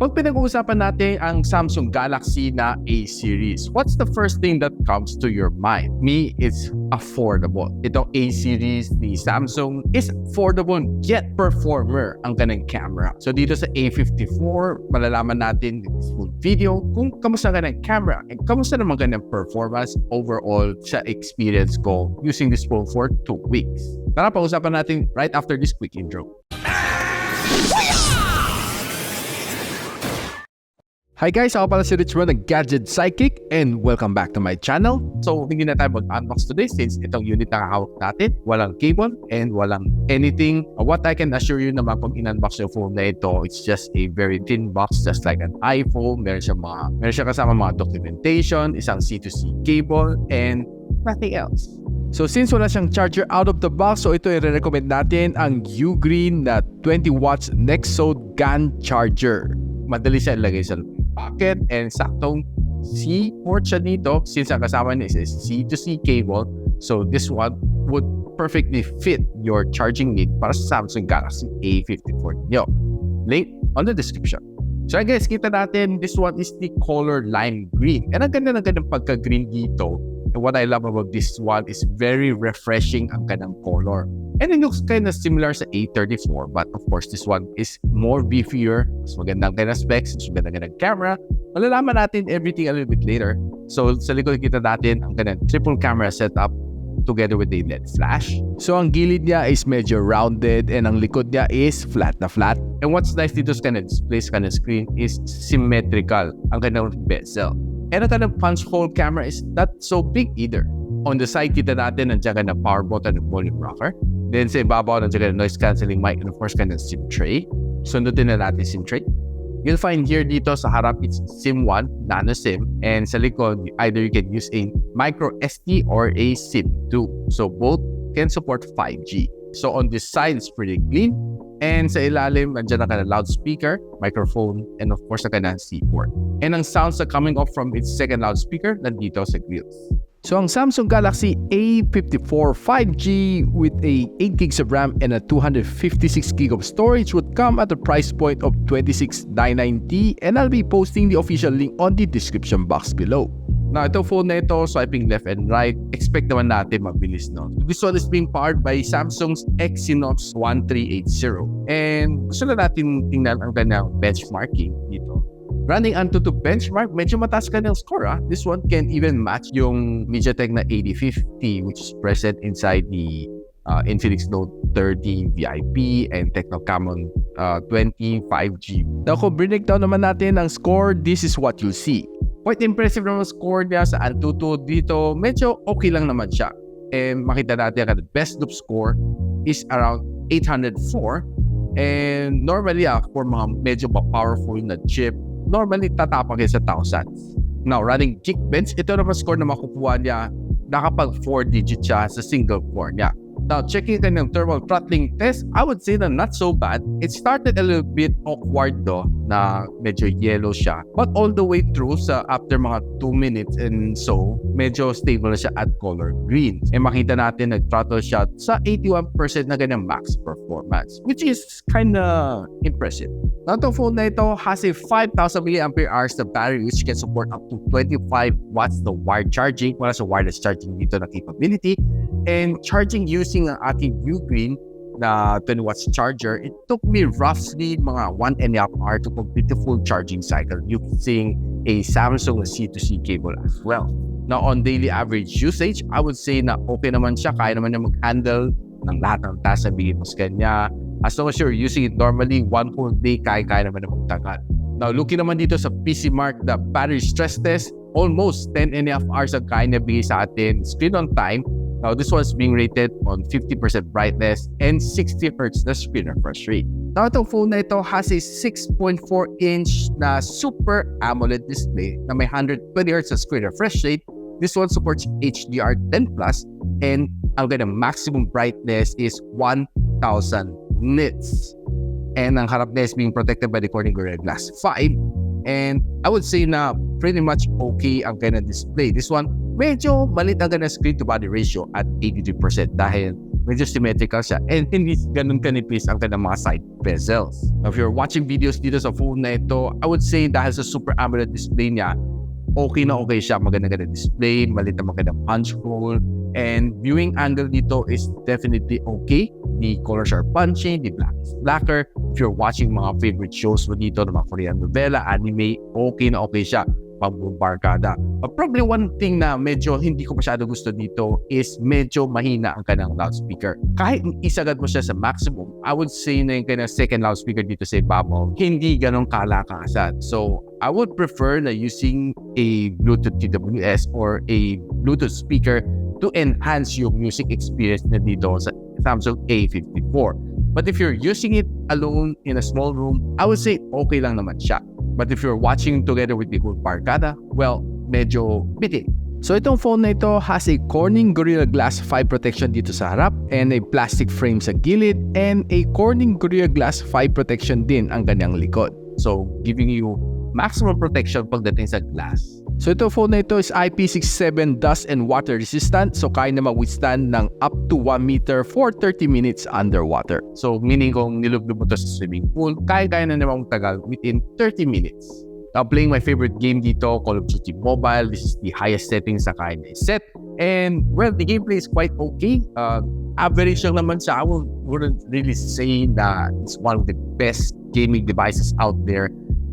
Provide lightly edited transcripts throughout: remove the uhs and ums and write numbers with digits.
Pag pinag-uusapan natin ang Samsung Galaxy na A series, what's the first thing that comes to your mind? Me, it's affordable. Itong A series ni Samsung is affordable yet performer ang kanyang camera. So dito sa A54, malalaman natin in this full video kung kamusta ang kanyang camera and kamusta naman kanyang performance overall sa experience ko using this phone for 2 weeks. Tara, pag-usapan natin right after this quick intro. Hi guys, ako pala si Richmond ng Gadget Sidekick and welcome back to my channel. So, hindi na tayo mag-unbox today since itong unit na hawak natin, walang cable and walang anything. What I can assure you naman pag in-unbox yung phone na ito, it's just a very thin box just like an iPhone. Meron siya kasama mga documentation, isang C2C cable, and nothing else. So since wala siyang charger out of the box, so ito i-recommend natin ang Ugreen na 20 watts Nexode GAN charger. Madali siya ilagay sa pocket and saktong C port siya dito since ang kasama niya is C2C cable. So this one would perfectly fit your charging need para sa Samsung Galaxy A54 niyo. Link on the description. So guys, kita natin this one is the color lime green. And ang ganda ng ganang pagka-green dito. And what I love about this one is very refreshing ang kanang color. And it looks kind of similar sa A34, but of course this one is more beefier, mas magandang kind of specs, mas magandang camera. Malalaman natin everything a little bit later. So sa likod kita natin ang kanang triple camera setup together with a LED flash. So ang gilid niya is medyo rounded and ang likod niya is flat na flat. And what's nice dito sa kanang display sa kanang screen is symmetrical ang kanang bezel. And ang kanang punch hole camera is not so big either. On the side, kita natin nandiyan ka na power button and volume rocker. Then sa ibabaw, nandiyan ka na noise cancelling mic and of course ka na SIM tray. Sundutin na natin SIM tray. You'll find here dito sa harap, it's SIM 1, nano SIM. And sa likod, either you can use a micro SD or a SIM 2. So both can support 5G. So on this side, it's pretty clean. And sa ilalim, nandiyan na ka na loudspeaker, microphone, and of course na ka na C port. And ang sounds na coming off from its second loudspeaker, nandito sa grills. So ang Samsung Galaxy A54 5G with a 8GB of RAM and a 256GB of storage would come at a price point of $26,990 and I'll be posting the official link on the description box below. Now, itong phone na ito, swiping left and right, expect naman natin mabilis, no? This one is being powered by Samsung's Exynos 1380. And gusto na natin tingnan ang kanyang benchmarking dito. Running Antutu benchmark, medyo mataas ka ng score. This one can even match yung MediaTek na 8050 which is present inside the Infinix Note 30 VIP and Tecno Camon 20 5G. Now kung breakdown naman natin ang score, this is what you'll see. Quite impressive naman score niya sa Antutu dito. Medyo okay lang naman siya. And makita natin ang best loop score is around 804. And normally for mga medyo powerful na chip, normally tatapang kayo sa thousands. Now, running Geekbench, ito naman score na makukuha niya, nakapag 4 digit siya sa single core niya. Now, checking ka ng thermal throttling test, I would say na not so bad. It started a little bit awkward though, na medyo yellow siya. But all the way through sa after mga 2 minutes and so, medyo stable na siya at color green. And makita natin nag-throttle siya sa 81% na ganyan max performance, which is kinda impressive. Now, itong phone na ito has a 5,000 mAh na battery which can support up to 25 watts na wired charging. Wala sa wireless charging dito na capability. And charging using ang ating Ugreen na 20 watts charger, it took me roughly mga 1.5 hours to complete the full charging cycle using a Samsung C2C cable as well. Now, on daily average usage, I would say na okay naman siya. Kaya naman niya mag-handle ng lahat ng tasks na bigay mo sa kanya. As long as you're using it normally, 1 whole day, kaya naman na magtagal. Now, looking naman dito sa PC Mark, the battery stress test, almost 10.5 hours ang kaya niya bigay sa atin. Screen on time. Now, this one's being rated on 50% brightness and 60 Hz na screen refresh rate. Now, itong phone na ito has a 6.4-inch na Super AMOLED display na may 120Hz na screen refresh rate. This one supports HDR10+, and ang ganang maximum brightness is 1,000 nits. And ang harap niya is being protected by the Corning Gorilla Glass 5. And I would say na pretty much okay ang ganang display. This one, medyo malit ang ganang screen to body ratio at 83% dahil medyo symmetrical siya and hindi ganun kanipis ang kanyang mga side bezels. Now, if you're watching videos dito sa phone na ito, I would say dahil sa Super AMOLED display niya, okay na okay siya. Maganda-ganda display, malit na magandang punch hole, and viewing angle dito is definitely okay. The colors are punching, the black is blacker. If you're watching mga favorite shows mo dito, mga Korean novela, anime, okay na okay siya pag barkada. But probably one thing na medyo hindi ko masyado gusto dito is medyo mahina ang kanang loudspeaker. Kahit isagad mo siya sa maximum, I would say na yung kanang second loudspeaker dito sa ibabaw, hindi ganun kalakasan. So, I would prefer na using a Bluetooth TWS or a Bluetooth speaker to enhance yung music experience na dito sa Samsung A54. But if you're using it alone in a small room, I would say okay lang naman siya. But if you're watching together with the whole barkada, well, medyo bitin. So itong phone na ito has a Corning Gorilla Glass 5 protection dito sa harap and a plastic frame sa gilid and a Corning Gorilla Glass 5 protection din ang kanyang likod. So giving you maximum protection pagdating sa glass. So itong phone na ito is IP67 dust and water resistant, so kaya na mag-withstand ng up to 1 meter for 30 minutes underwater. So meaning kung nilublob mo ito sa swimming pool, kaya na naman tagal within 30 minutes. Now playing my favorite game dito, Call of Duty Mobile. This is the highest settings na kaya na set. And well, the gameplay is quite okay. Average lang naman siya. I wouldn't really say that it's one of the best gaming devices out there.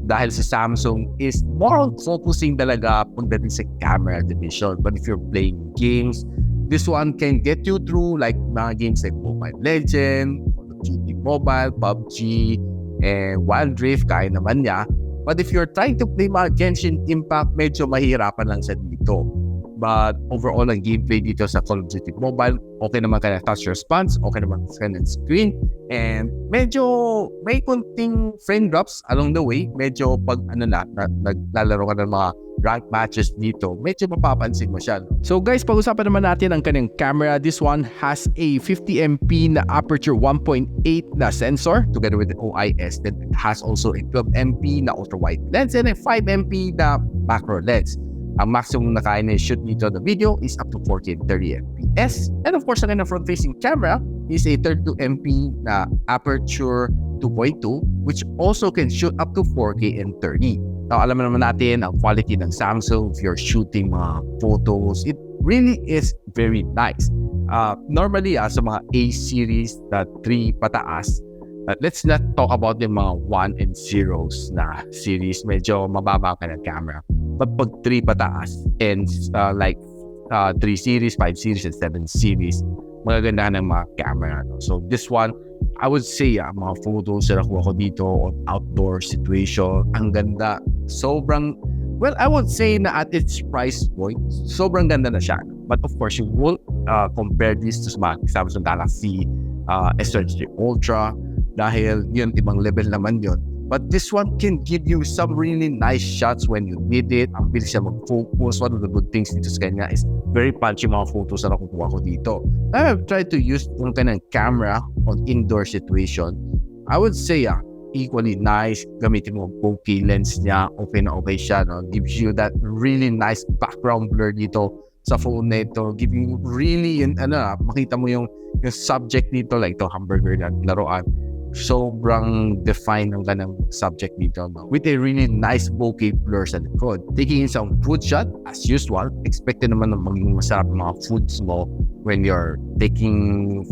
Dahil sa Samsung is more on focusing talaga pagdating sa camera division. But if you're playing games, this one can get you through like mga games like Mobile Legends, Call of Duty Mobile, PUBG, and Wild Rift, kaya naman niya. But if you're trying to play mga Genshin Impact, medyo mahirapan lang siya dito. But overall, ang gameplay dito sa Call of Duty Mobile, okay naman ka na touch response, okay naman ka na screen, and medyo may kunting frame drops along the way. Medyo pag naglalaro ka ng mga ranked matches dito, medyo mapapansin mo siya. No? So guys, pag-usapan naman natin ang kanyang camera. This one has a 50MP na aperture 1.8 na sensor together with the OIS. Then it has also a 12MP na ultra-wide lens and a 5MP na macro lens. Ang maximum na kaya na shoot dito the video is up to 4K and 30 FPS. And of course, ang front-facing camera is a 32MP na aperture 2.2 which also can shoot up to 4K and 30. Now, alam naman natin ang quality ng Samsung if you're shooting mga photos. It really is very nice. Normally, sa mga A series na 3 pataas, let's not talk about yung mga 1 and 0s na series. Medyo mababa ka ng camera. But pag 3 pataas and like 3 series, 5 series, and 7 series, magaganda ng mga camera. No? So this one, I would say mga photos na nakuha ko dito on outdoor situation, ang ganda. Sobrang, well, I would say na at its price point, sobrang ganda na siya. But of course, you will compare this to mga Samsung Galaxy S23 Ultra dahil yun, ibang level naman yun. But this one can give you some really nice shots when you need it. Ang bilis siya mag-focus. One of the good things dito sa kanya is very punchy mga photos na nakukuha ko dito. I have tried to use yung kanyang camera on indoor situation. I would say equally nice. Gamitin mo ang bokeh lens niya. Okay na okay siya. No? Gives you that really nice background blur dito sa phone na ito. Giving you really, makita mo yung subject dito like ito hamburger na laruan. Sobrang defined ang ganang subject dito, no? With a really nice bokeh blur sa likod. Taking some food shot, as usual, expected naman na maging masarap mga foods mo when you're taking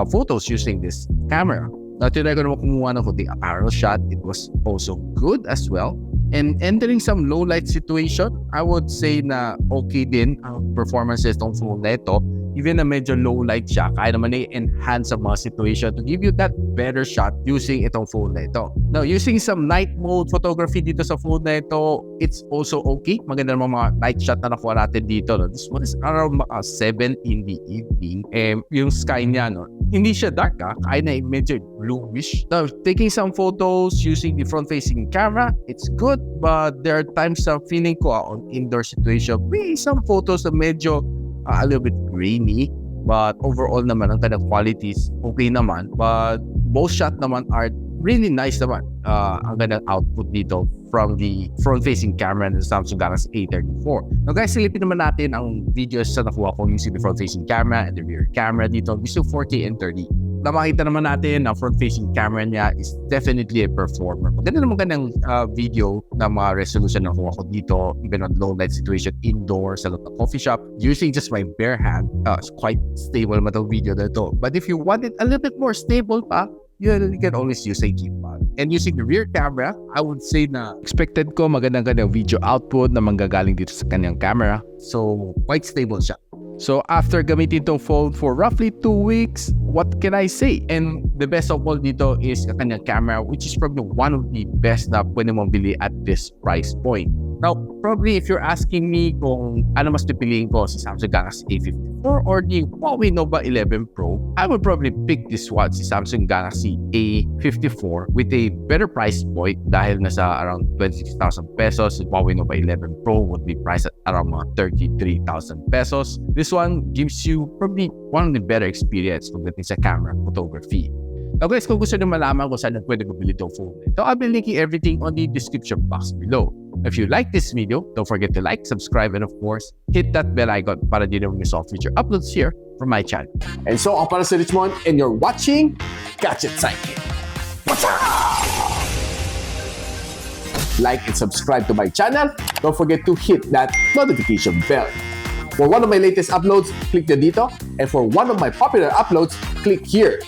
photos using this camera. Now, tinry ko naman kumuha ng kunting apparel shot. It was also good as well. And entering some low light situation, I would say na okay din ang performances ng phone na ito. Even na medyo low light siya, kaya naman i-enhance ang mga situation to give you that better shot using itong phone na ito. Now, using some night mode photography dito sa phone na ito, it's also okay. Maganda naman mga night shot na nakuha natin dito. No? This one is around 7 in the evening. Yung sky niya, no? Hindi siya dark, kaya na medyo bluish. Now, taking some photos using the front-facing camera, it's good, but there are times na feeling ko on indoor situation, may some photos na medyo a little bit grainy, but overall naman ang kanyang qualities okay naman, but both shot naman are really nice naman. Ang gandang output dito from the front-facing camera ng Samsung Galaxy A54. Now guys, silipin naman natin ang videos sa nakuha ko using the front-facing camera and the rear camera dito using 4K and 30. Na makita naman natin ang front-facing camera niya is definitely a performer. Maganda naman ganang video na mga resolution na nakuha ko dito, even on low light situation indoors sa coffee shop using just my bare hand. It's quite stable naman itong video na ito. But if you want it a little bit more stable pa, you can always use a keypad. And using the rear camera, I would say na expected ko magandang video output na manggagaling dito sa kanyang camera. So, quite stable siya. So, after gamitin itong phone for roughly 2 weeks, what can I say? And the best of all dito is ang kanyang camera, which is probably one of the best na pwede mong bili at this price point. Now, probably if you're asking me kung ano mas pipiliin ko si Samsung Galaxy A54 or the Huawei Nova 11 Pro, I would probably pick this one, si Samsung Galaxy A54 with a better price point dahil nasa around 26,000 pesos. Si Huawei Nova 11 Pro would be priced at around 33,000 pesos. This one gives you probably one of the better experience pagdating sa camera photography. Now guys, kung gusto nyo malaman kung saan pwede bumili itong phone ito, I'll be linking everything on the description box below. If you like this video, don't forget to like, subscribe, and of course, hit that bell icon para di na miss all future uploads here from my channel. And so, ako pala si Richmond, and you're watching Gadget Sidekick. What's up? Like and subscribe to my channel. Don't forget to hit that notification bell. For one of my latest uploads, click the dito. And for one of my popular uploads, click here.